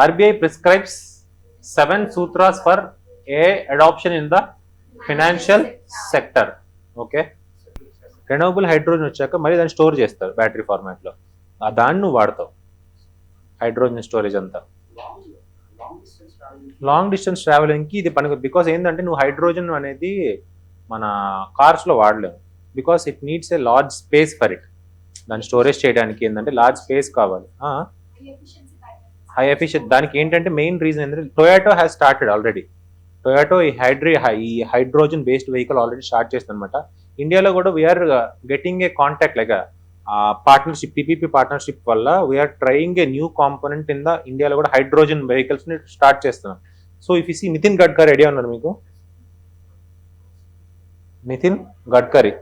RBI prescribes 7 sutras for AI adoption in the financial sector. Okay, renewable hydrogen వచ్చాక మళ్ళీ దాన్ని store చేస్తారు battery ఫార్మాట్లో. దాన్ని నువ్వు వాడతావు హైడ్రోజన్ స్టోరేజ్ అంతా. లాంగ్ డిస్టెన్స్ ట్రావెలింగ్కి ఇది పని, బికాస్ ఏంటంటే నువ్వు హైడ్రోజన్ అనేది మన కార్స్లో వాడలేము, because it needs a large space for it. దాన్ని స్టోరేజ్ చేయడానికి ఏంటంటే లార్జ్ స్పేస్ కావాలి, హై ఎఫిషియెంట్. దానికి ఏంటంటే మెయిన్ రీజన్ ఏంటంటే Toyota has started already. Toyota ఈ hydrogen based vehicle already start చేస్తుంది అనమాట. ఇండియాలో కూడా we are getting a contact like partnership, PPP partnership వల్ల we are trying a new component in the ఇండియాలో కూడా హైడ్రోజన్ వెహికల్స్ ని స్టార్ట్ చేస్తున్నాం. So if you see Nitin Gadkari idea ఉన్నారు మీకు? Nitin Gadkari.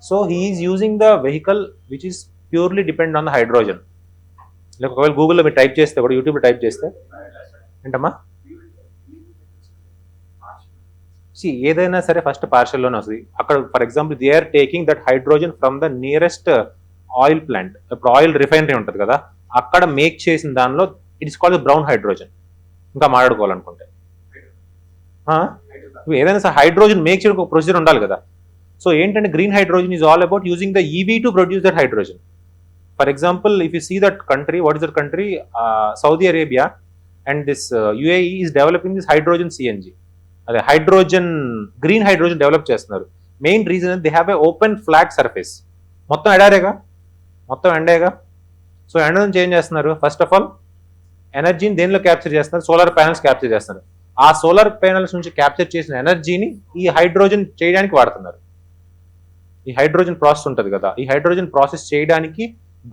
So he is using the vehicle which is purely depend on the hydrogen. లేక ఒకవేళ గూగుల్లో మీరు టైప్ చేస్తే కూడా, యూట్యూబ్లో టైప్ చేస్తే ఏంటమ్మా, ఏదైనా సరే ఫస్ట్ పార్షల్లోనే వస్తుంది. అక్కడ for example they are taking that hydrogen from the nearest oil plant. ఇప్పుడు ఆయిల్ రిఫైనరీ ఉంటుంది కదా, అక్కడ మేక్ చేసిన దానిలో it is called brown hydrogen. ఇంకా మాట్లాడుకోవాలనుకుంటే ఏదైనా సరే హైడ్రోజన్ మేక్ చేయడానికి ఒక ప్రొసీజర్ ఉండాలి కదా. సో ఏంటంటే green hydrogen is all about using the EV to produce that hydrogen. For example if you see that country, what is that country? Saudi Arabia and this UAE is developing this hydrogen CNG. అదే hydrogen, green hydrogen develop చేస్తున్నారు. Main reason they have a open flat surface. మొత్తం ఎడారేగా, మొత్తం ఎండేగా. So ఎండ నుంచి ఏం చేస్తున్నారు? First of all ఎనర్జీని దేనిలో క్యాప్చర్ చేస్తున్నారు? సోలార్ ప్యానల్స్ క్యాప్చర్ చేస్తున్నారు. ఆ సోలార్ ప్యానల్స్ నుంచి క్యాప్చర్ చేసిన ఎనర్జీని ఈ హైడ్రోజన్ చేయడానికి వాడుతున్నారు. ఈ హైడ్రోజన్ ప్రాసెస్ ఉంటుంది కదా, ఈ హైడ్రోజన్ ప్రాసెస్ చేయడానికి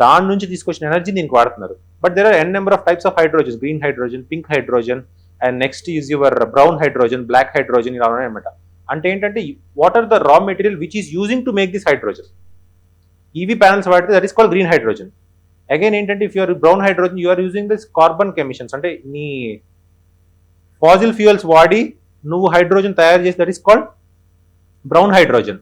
దాని నుంచి తీసుకొచ్చిన ఎనర్జీ దీనికి వాడుతున్నారు. But there are an number of types of hydrogen, green hydrogen, pink hydrogen, and next is your brown hydrogen, black hydrogen, ఇలా ఉన్నాయన్నమాట. అంటే ఏంటంటే what are the raw material which is using to make this hydrogen. EV panels వాడితే that is called green hydrogen. Again ఏంటంటే if you are brown hydrogen you are using this carbon emissions, అంటే నీ fossil fuels వాడి నువ్వు hydrogen తయారు చేసి, that is called brown hydrogen.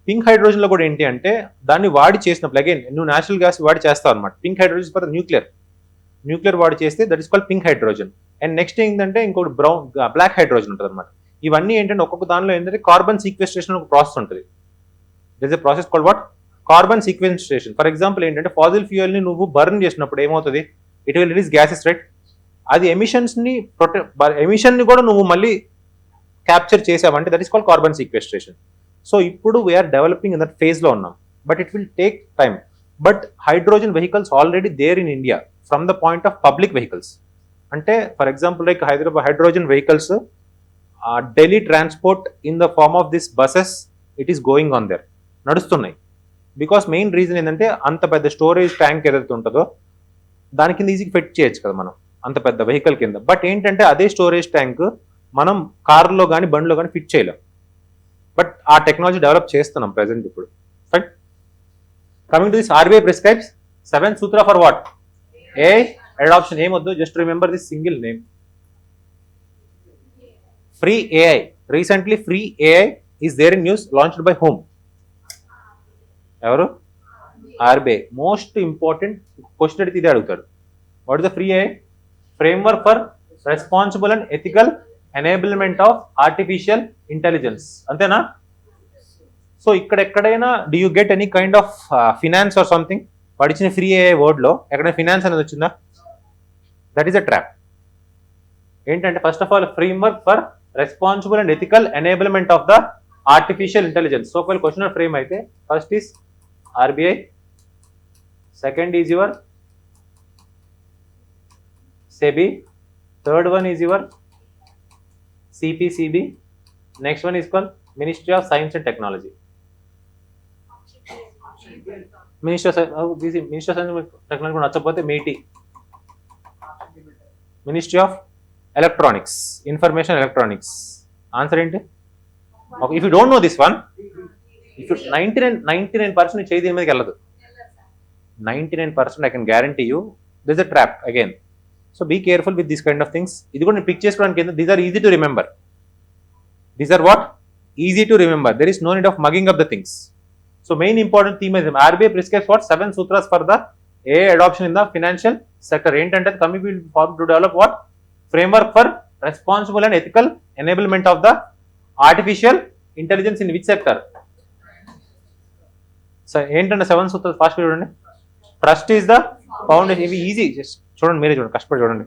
Pink hydrogen లో కూడా ఏంటి అంటే దాన్ని వాడి చేసినప్పుడు అగైన్ నువ్వు నేచురల్ గ్యాస్ వాడి చేస్తావు అనమాట. పింక్ హైడ్రోజన్ ఫర్ న్యూక్లియర్ వాడి చేస్తే that is called pink hydrogen. And next ఏంటంటే ఇంకోటి బ్లాక్ హైడ్రోజన్ ఉంటుంది అనమాట. ఇవన్నీ ఏంటంటే ఒక్కొక్క దానిలో ఏంటంటే కార్బన్ సీక్వెస్ట్రేషన్ ఒక ప్రాసెస్ ఉంటుంది. This a process called what? Carbon sequestration. For example ఏంటంటే ఫాజిల్ ఫ్యూయల్ ని నువ్వు బర్న్ చేసినప్పుడు ఏమవుతుంది? It will release gases, right? అది ఎమిషన్ ని కూడా నువ్వు మళ్ళీ క్యాప్చర్ చేసావంటే that is called carbon sequestration. So ఇప్పుడు we are developing in that phase లో ఉన్నాం, but it will take time. But hydrogen vehicles already there in India from the point of public vehicles. అంటే for example like Hyderabad hydrogen vehicles Delhi transport in the form of this buses it is going on there, నడుస్తున్నాయి. Because main reason ఏంటంటే అంత పెద్ద storage tank ఏదైతే ఉంటుందో దాని కింద ఈజీగా ఫిట్ చేయొచ్చు కదా మనం అంత పెద్ద వెహికల్ కింద. బట్ ఏంటంటే అదే స్టోరేజ్ ట్యాంక్ మనం కార్లో కానీ బండిలో కానీ ఫిట్ చేయలేం. బట్ ఆ టెక్నాలజీ డెవలప్ చేస్తున్నాం ప్రెసెంట్ ఇప్పుడు. Fine. Coming to this, RBI prescribes 7 sutra for what? AI adoption. ఏమొద్దు, just remember this single name, free AI. Recently free AI is there in news, launched by whom? ఎవరు? RBI. Most important question అడిగితే ఇదే అడుగుతాడు. What is the free AI? Framework for responsible and ethical enablement of artificial intelligence. అంతేనా? సో ఇక్కడ ఎక్కడైనా do you get any kind of finance or something? వాడు ఇచ్చిన ఫ్రీ AI వర్డ్ లో ఎక్కడైనా ఫినాన్స్ అనేది వచ్చిందా? That is a trap. ఏంటంటే first of all framework for responsible and ethical enablement of the artificial intelligence. So ఒకవేళ question frame అయితే first is RBI, second is your SEBI, third one is your CPCB, next one is called Ministry of Science and Technology. Ministry of Science and Technology nachapothe METI. Ministry of Electronics, Information Electronics. Answer enti? Okay, if you don't know this one, if you 99% cheyidi meediki elladu. 99% I can guarantee you there is a trap again. So be careful with these kind of things. Idi kuda pick chesukodaniki these are easy to remember. These are what? Easy to remember. There is no need of mugging up the things. So main important theme is RBI prescribes what? 7 sutras for the AI adoption in the financial sector. Entante coming will form to develop what? framework for responsible and ethical enablement of the artificial intelligence in which sector? So ఏంటంటే 7 సూత్రాలు fast చూడండి. Trust is the foundation. ఇవి easy, just చూడండి, మీరే చూడండి, కష్టపడి చూడండి.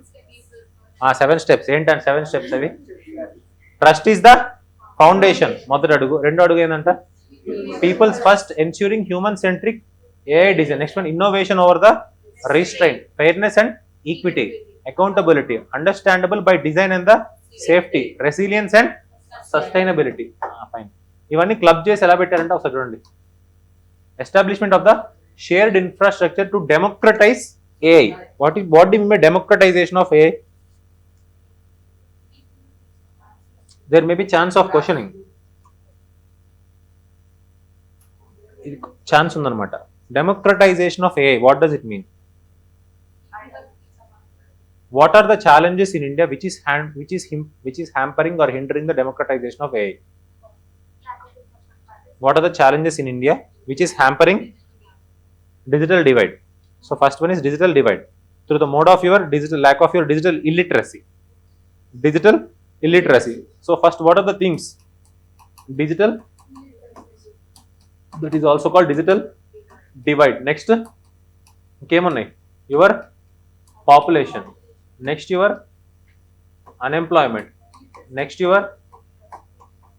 7 steps ఏంటంటే 7 స్టెప్స్ అవి. ట్రస్ట్ ఈస్ ద ఫౌండేషన్, మొదటి అడుగు. రెండో అడుగు ఏంటంట, peoples first, ensuring human centric AI design. Next one, innovation over the restraint, fairness and equity, accountability, understandable by design and the safety, resilience and sustainability. Fine. ఇవన్నీ club చేసి ఎలా పెట్టారంటే ఒకసారి చూడండి. Establishment of the shared infrastructure to democratize AI. What do you mean by democratization of AI? There may be chance of questioning. Chance undanamata. Democratization of AI, what does it mean? What are the challenges in India which is hampering or hindering the democratization of AI? What are the challenges in India which is hampering digital divide? So first one is digital divide through the mode of your digital, lack of your digital illiteracy. Digital illiteracy. So first, what are the things? Digital, that is also called digital divide. Next, your population. Next, your unemployment. Next, your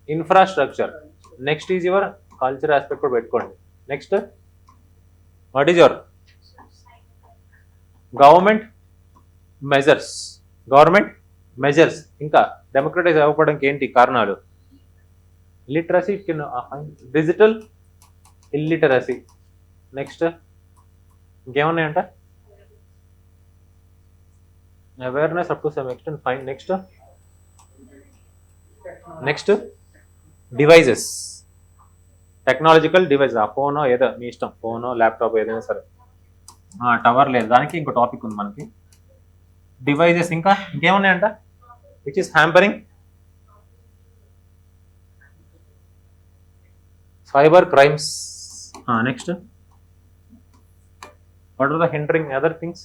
infrastructure. Next is your culture aspect కూడా పెట్టుకోండి. Next, what is your government measures. ఇంకా democratize అవ్వడానికి ఏంటి కారణాలు? Literacy, digital illiteracy. Next ఇంకేమున్నాయంట? Awareness up to some extent. Fine. Next devices, technological device. ఆ ఫోనో ఏదో మీ ఇష్టం, ఫోనో ల్యాప్టాప్ ఏదైనా సరే. టవర్ లేదు, దానికి ఇంకో టాపిక్ ఉంది మనకి. డివైజెస్. ఇంకా ఇంకేమున్నాయంట? Which is hampering cyber crimes. Next, what are the hindering other things?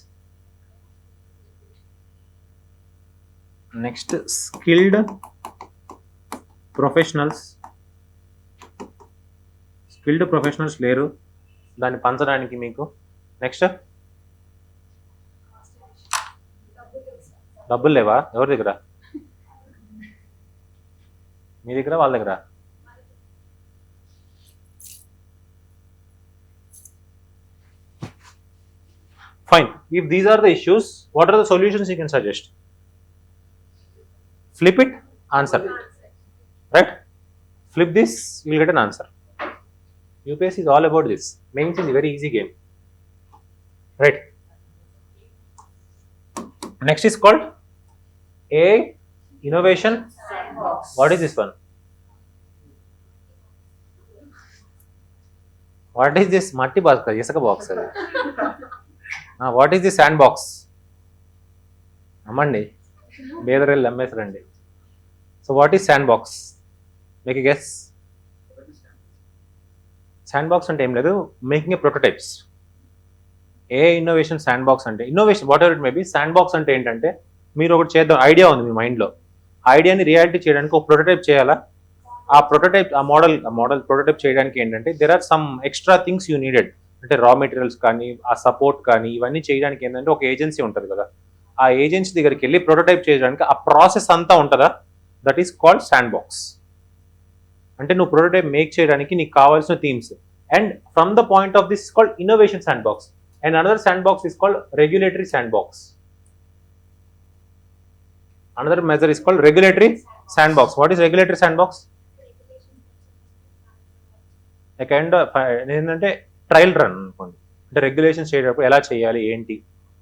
Next, skilled professionals లేరు దాన్ని పంచడానికి మీకు. నెక్స్ట్, డబ్బులు లేవా ఎవరి దగ్గర? మీ దగ్గర, వాళ్ళ దగ్గర? Fine. If these are the issues, what are the solutions you can suggest? Flip it, answer. Right? Flip this, you will get an answer. UPSC is all about this. Mains is a very easy game. Right? Next is called AI Innovation Sandbox. What is this one? What is this? Matti box? Yesaka box. What is this sandbox? Amandi. బేదరెల్ అమ్మేసరండి. So what is sandbox? Make a guess. Sandbox అంటే ఏం లేదు, making a prototypes. A innovation sandbox అంటే, innovation whatever it may be. Sandbox అంటే ఏంటంటే, మీరు ఒకటి చేద్దాం ఐడియా ఉంది మీ మైండ్లో, ఆ ఐడియాని రియాలిటీ చేయడానికి ఒక ప్రొటోటైప్ చేయాలా? ఆ ప్రొటోటైప్, ఆ మోడల్ ప్రొటోటైప్ చేయడానికి ఏంటంటే, there are some extra things you needed. అంటే రా మెటీరియల్స్ కానీ, ఆ సపోర్ట్ కానీ, ఇవన్నీ చేయడానికి ఏంటంటే ఒక ఏజెన్సీ ఉంటుంది కదా, ఆ ఏజెన్సీ దగ్గరికి వెళ్ళి ప్రొటోటైప్ చేయడానికి ఆ ప్రాసెస్ అంతా ఉంటుందా, that is called sand box. అంటే నువ్వు ప్రొటోటైప్ మేక్ చేయడానికి నీకు కావాల్సిన themes. And from the point of this called innovation sand box. And another sand box is called regulatory sand box. Another measure is called regulatory sand box. What is regulatory sand box? Kind ఏంటంటే trial run అనుకోండి. అంటే regulations చేయడానికి ఎలా చేయాలి ఏంటి,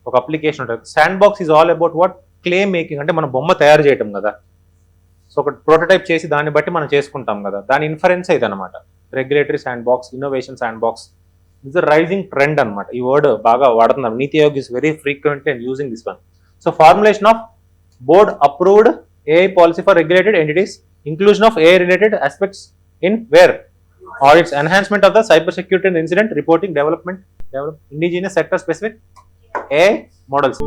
ఒక application ఉంటుంది. Sand box is all about what? Clay making. అంటే మనం బొమ్మ తయారు చేయటం కదా, సో ఒక ప్రోటోటైప్ చేసి దాన్ని బట్టి మనం చేసుకుంటాం కదా, దాని ఇన్ఫరెన్స్ అయితే అనమాట regulatory sandbox, innovation sandbox. Is the rising trend అనమాట. ఈ వర్డ్ బాగా వాడుతున్నాం. NITI Aayog is very frequent and using this one. So formulation of board approved AI policy for regulated entities, inclusion of AI related aspects in where audits, enhancement of the cyber security and incident reporting, develop indigenous sector specific AI models.